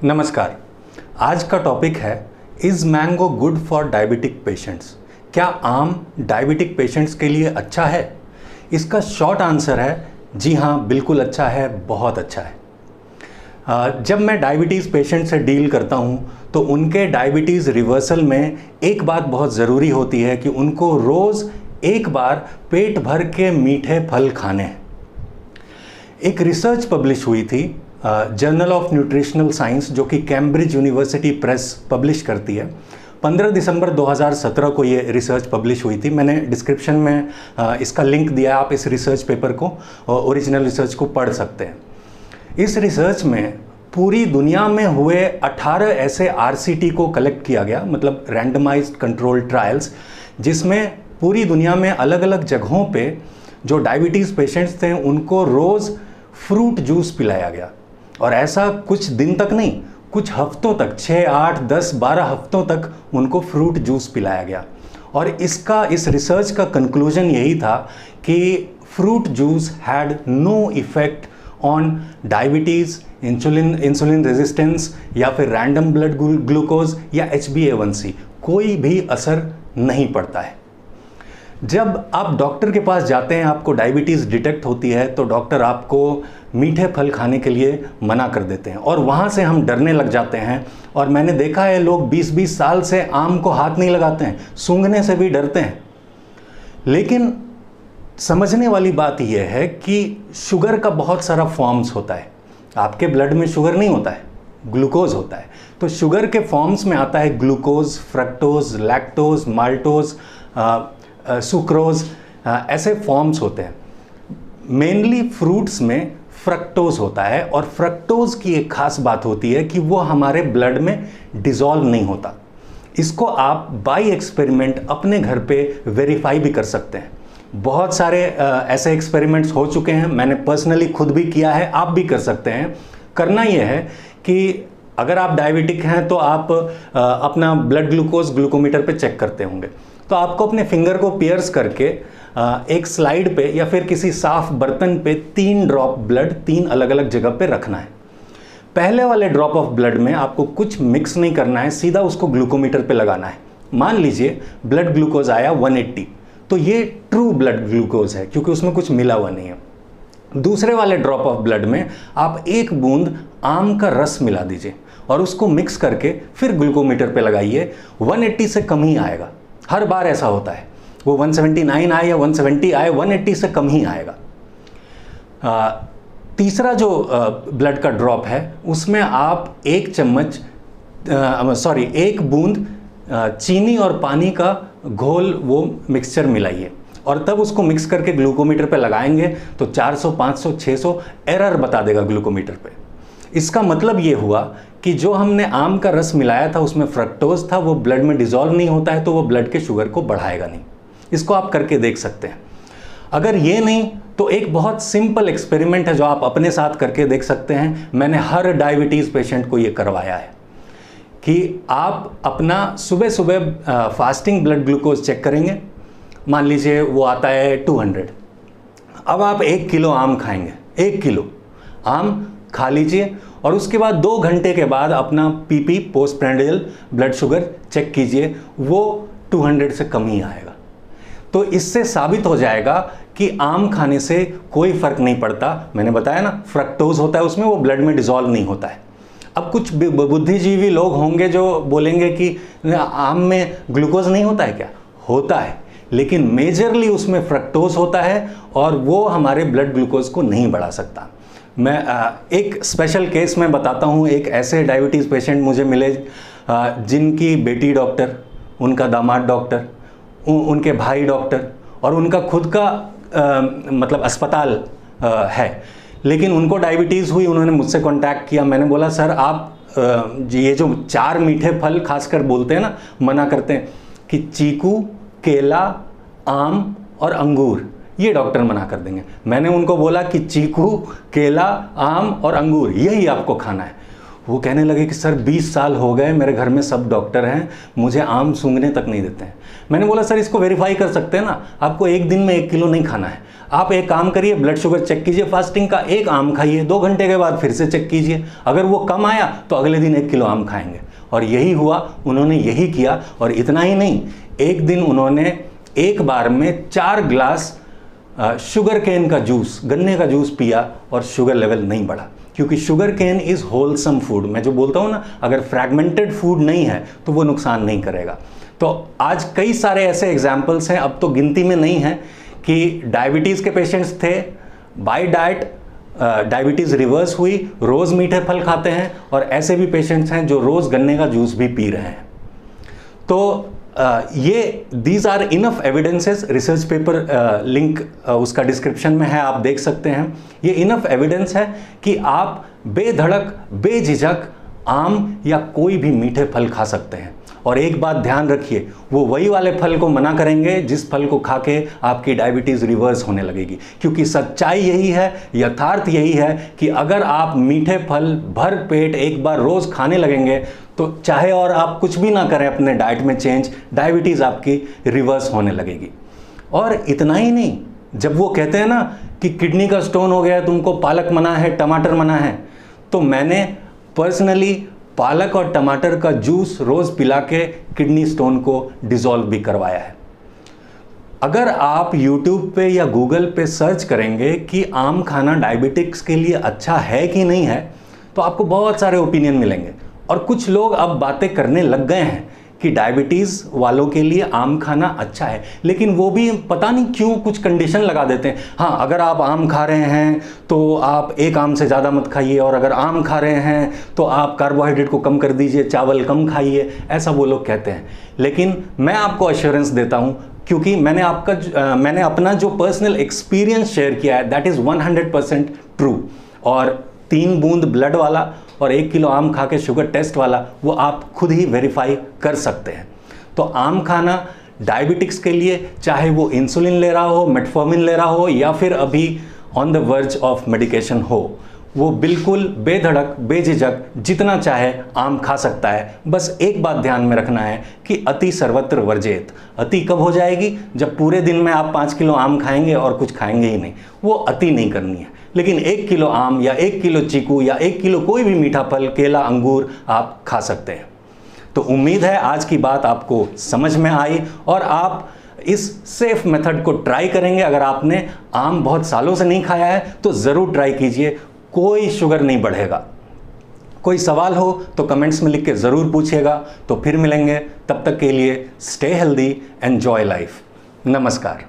नमस्कार। आज का टॉपिक है is mango good for diabetic patients. क्या आम डायबिटिक पेशेंट्स के लिए अच्छा है? इसका शॉर्ट आंसर है जी हाँ, बिल्कुल अच्छा है, बहुत अच्छा है। जब मैं डायबिटीज़ पेशेंट से डील करता हूँ तो उनके डायबिटीज़ रिवर्सल में एक बात बहुत ज़रूरी होती है कि उनको रोज़ एक बार पेट भर के मीठे फल खाने हैं। एक रिसर्च पब्लिश हुई थी जर्नल ऑफ न्यूट्रिशनल साइंस, जो कि कैम्ब्रिज यूनिवर्सिटी प्रेस पब्लिश करती है। 15 दिसंबर 2017 को ये रिसर्च पब्लिश हुई थी। मैंने डिस्क्रिप्शन में इसका लिंक दिया है, आप इस रिसर्च पेपर को, ओरिजिनल रिसर्च को पढ़ सकते हैं। इस रिसर्च में पूरी दुनिया में हुए 18 ऐसे आरसीटी को कलेक्ट किया गया, मतलब रैंडमाइज्ड कंट्रोल ट्रायल्स, जिसमें पूरी दुनिया में अलग अलग जगहों पे जो डायबिटीज़ पेशेंट्स थे उनको रोज़ फ्रूट जूस पिलाया गया। और ऐसा कुछ दिन तक नहीं, कुछ हफ्तों तक, 6, 8, 10, 12 हफ्तों तक उनको फ्रूट जूस पिलाया गया। और इस रिसर्च का कंक्लूजन यही था कि fruit juice had no effect on diabetes, insulin resistance या फिर रैंडम ब्लड ग्लूकोज या HbA1c, कोई भी असर नहीं पड़ता है। जब आप डॉक्टर के पास जाते हैं, आपको डायबिटीज़ डिटेक्ट होती है, तो डॉक्टर आपको मीठे फल खाने के लिए मना कर देते हैं और वहाँ से हम डरने लग जाते हैं। और मैंने देखा है लोग 20-20 साल से आम को हाथ नहीं लगाते हैं, सूंघने से भी डरते हैं। लेकिन समझने वाली बात यह है कि शुगर का बहुत सारा फॉर्म्स होता है। आपके ब्लड में शुगर नहीं होता है, ग्लूकोज होता है। तो शुगर के फॉर्म्स में आता है glucose, fructose, lactose, maltose, sucrose, ऐसे फॉर्म्स होते हैं। मेनली फ्रूट्स में फ्रक्टोज होता है और फ्रक्टोज की एक खास बात होती है कि वो हमारे ब्लड में डिसॉल्व नहीं होता। इसको आप बाय एक्सपेरिमेंट अपने घर पे वेरीफाई भी कर सकते हैं। बहुत सारे ऐसे एक्सपेरिमेंट्स हो चुके हैं, मैंने पर्सनली खुद भी किया है, आप भी कर सकते हैं। करना यह है कि अगर आप डायबिटिक हैं तो आप अपना ब्लड ग्लूकोज ग्लूकोमीटर पे चेक करते होंगे, तो आपको अपने फिंगर को पियर्स करके एक स्लाइड पे या फिर किसी साफ बर्तन पे 3 ड्रॉप ब्लड 3 अलग अलग जगह पे रखना है। पहले वाले ड्रॉप ऑफ ब्लड में आपको कुछ मिक्स नहीं करना है, सीधा उसको ग्लूकोमीटर पे लगाना है। मान लीजिए ब्लड ग्लूकोज आया 180, तो ये ट्रू ब्लड ग्लूकोज है क्योंकि उसमें कुछ मिला हुआ नहीं है। दूसरे वाले ड्रॉप ऑफ ब्लड में आप 1 बूंद आम का रस मिला दीजिए और उसको मिक्स करके फिर ग्लूकोमीटर पे लगाइए। 180 से कम ही आएगा। हर बार ऐसा होता है, वो 179 आए या 170 आए, 180 से कम ही आएगा। तीसरा जो ब्लड का ड्रॉप है उसमें आप 1 बूंद चीनी और पानी का घोल, वो मिक्सचर मिलाइए और तब उसको मिक्स करके ग्लूकोमीटर पे लगाएंगे तो 400, 500, 600 एरर बता देगा ग्लूकोमीटर पे। इसका मतलब ये हुआ कि जो हमने आम का रस मिलाया था उसमें फ्रक्टोज था, वो ब्लड में डिसॉल्व नहीं होता है, तो वो ब्लड के शुगर को बढ़ाएगा नहीं। इसको आप करके देख सकते हैं। अगर ये नहीं तो एक बहुत सिंपल एक्सपेरिमेंट है जो आप अपने साथ करके देख सकते हैं। मैंने हर डायबिटीज़ पेशेंट को ये करवाया है कि आप अपना सुबह सुबह फास्टिंग ब्लड ग्लूकोज चेक करेंगे। मान लीजिए वो आता है 200। अब आप 1 किलो आम खाएंगे, 1 किलो आम खा लीजिए और उसके बाद 2 घंटे के बाद अपना PP post prandial blood sugar check कीजिए, वो 200 से कम ही आएगा। तो इससे साबित हो जाएगा कि आम खाने से कोई फर्क नहीं पड़ता। मैंने बताया ना, फ्रक्टोज होता है उसमें, वो ब्लड में डिसॉल्व नहीं होता है। अब कुछ बुद्धिजीवी लोग होंगे जो बोलेंगे कि आम में ग्लूकोज नहीं होता है। क्या होता है, लेकिन मेजरली उसमें फ्रक्टोज होता है और वो हमारे ब्लड ग्लूकोज को नहीं बढ़ा सकता। मैं एक स्पेशल केस में बताता हूँ। एक ऐसे डायबिटीज़ पेशेंट मुझे मिले जिनकी बेटी डॉक्टर, उनका दामाद डॉक्टर, उनके भाई डॉक्टर और उनका खुद का मतलब अस्पताल है, लेकिन उनको डायबिटीज़ हुई। उन्होंने मुझसे कांटेक्ट किया। मैंने बोला सर आप ये जो 4 मीठे फल खासकर बोलते हैं ना, मना करते हैं कि चीकू, केला, आम और अंगूर, ये डॉक्टर मना कर देंगे। मैंने उनको बोला कि चीकू, केला, आम और अंगूर यही आपको खाना है। वो कहने लगे कि सर 20 साल हो गए, मेरे घर में सब डॉक्टर हैं, मुझे आम सूंघने तक नहीं देते हैं। मैंने बोला सर इसको वेरीफाई कर सकते हैं ना, आपको एक दिन में 1 किलो नहीं खाना है, आप एक काम करिए, ब्लड शुगर चेक कीजिए फास्टिंग का, एक आम खाइए, 2 घंटे के बाद फिर से चेक कीजिए, अगर वो कम आया तो अगले दिन 1 किलो आम खाएंगे। और यही हुआ, उन्होंने यही किया। और इतना ही नहीं, एक दिन उन्होंने एक बार में 4 ग्लास शुगर केन का जूस, गन्ने का जूस पिया और शुगर लेवल नहीं बढ़ा, क्योंकि sugar cane is wholesome food. मैं जो बोलता हूँ ना, अगर फ्रैगमेंटेड फूड नहीं है तो वो नुकसान नहीं करेगा। तो आज कई सारे ऐसे एग्जाम्पल्स हैं, अब तो गिनती में नहीं है, कि डायबिटीज़ के पेशेंट्स थे, बाय डाइट डायबिटीज़ रिवर्स हुई, रोज़ मीठे फल खाते हैं, और ऐसे भी पेशेंट्स हैं जो रोज़ गन्ने का जूस भी पी रहे हैं। तो ये these are enough evidences. Research paper link उसका डिस्क्रिप्शन में है, आप देख सकते हैं। ये इनफ एविडेंस है कि आप बेधड़क बेझिझक आम या कोई भी मीठे फल खा सकते हैं। और एक बात ध्यान रखिए, वो वही वाले फल को मना करेंगे जिस फल को खा के आपकी डायबिटीज़ रिवर्स होने लगेगी, क्योंकि सच्चाई यही है, यथार्थ यही है कि अगर आप मीठे फल भर पेट एक बार रोज़ खाने लगेंगे तो चाहे और आप कुछ भी ना करें अपने डाइट में चेंज, डायबिटीज़ आपकी रिवर्स होने लगेगी। और इतना ही नहीं, जब वो कहते हैं ना कि किडनी का स्टोन हो गया, तुमको पालक मना है, टमाटर मना है, तो मैंने पर्सनली पालक और टमाटर का जूस रोज़ पिला के किडनी स्टोन को डिसॉल्व भी करवाया है। अगर आप YouTube पे या Google पे सर्च करेंगे कि आम खाना डायबिटिक्स के लिए अच्छा है कि नहीं है, तो आपको बहुत सारे ओपिनियन मिलेंगे। और कुछ लोग अब बातें करने लग गए हैं कि डायबिटीज़ वालों के लिए आम खाना अच्छा है, लेकिन वो भी पता नहीं क्यों कुछ कंडीशन लगा देते हैं। हाँ, अगर आप आम खा रहे हैं तो आप एक आम से ज़्यादा मत खाइए, और अगर आम खा रहे हैं तो आप कार्बोहाइड्रेट को कम कर दीजिए, चावल कम खाइए, ऐसा वो लोग कहते हैं। लेकिन मैं आपको एश्योरेंस देता हूँ, क्योंकि मैंने अपना जो पर्सनल एक्सपीरियंस शेयर किया है, दैट इज़ 100% ट्रू। और 3 बूंद ब्लड वाला और 1 किलो आम खा के शुगर टेस्ट वाला, वो आप खुद ही वेरीफाई कर सकते हैं। तो आम खाना डायबिटिक्स के लिए, चाहे वो इंसुलिन ले रहा हो, मेटफॉर्मिन ले रहा हो, या फिर अभी on the verge of medication हो, वो बिल्कुल बेधड़क बेझिझक जितना चाहे आम खा सकता है। बस एक बात ध्यान में रखना है कि अति सर्वत्र वर्जेत। अति कब हो जाएगी? जब पूरे दिन में आप 5 किलो आम खाएंगे और कुछ खाएंगे ही नहीं। वो अति नहीं करनी है। लेकिन 1 किलो आम या 1 किलो चीकू या 1 किलो कोई भी मीठा फल, केला, अंगूर आप खा सकते हैं। तो उम्मीद है आज की बात आपको समझ में आई और आप इस सेफ मेथड को ट्राई करेंगे। अगर आपने आम बहुत सालों से नहीं खाया है तो ज़रूर ट्राई कीजिए, कोई शुगर नहीं बढ़ेगा। कोई सवाल हो तो कमेंट्स में लिख के ज़रूर पूछिएगा। तो फिर मिलेंगे, तब तक के लिए स्टे हेल्दी, एंजॉय लाइफ। नमस्कार।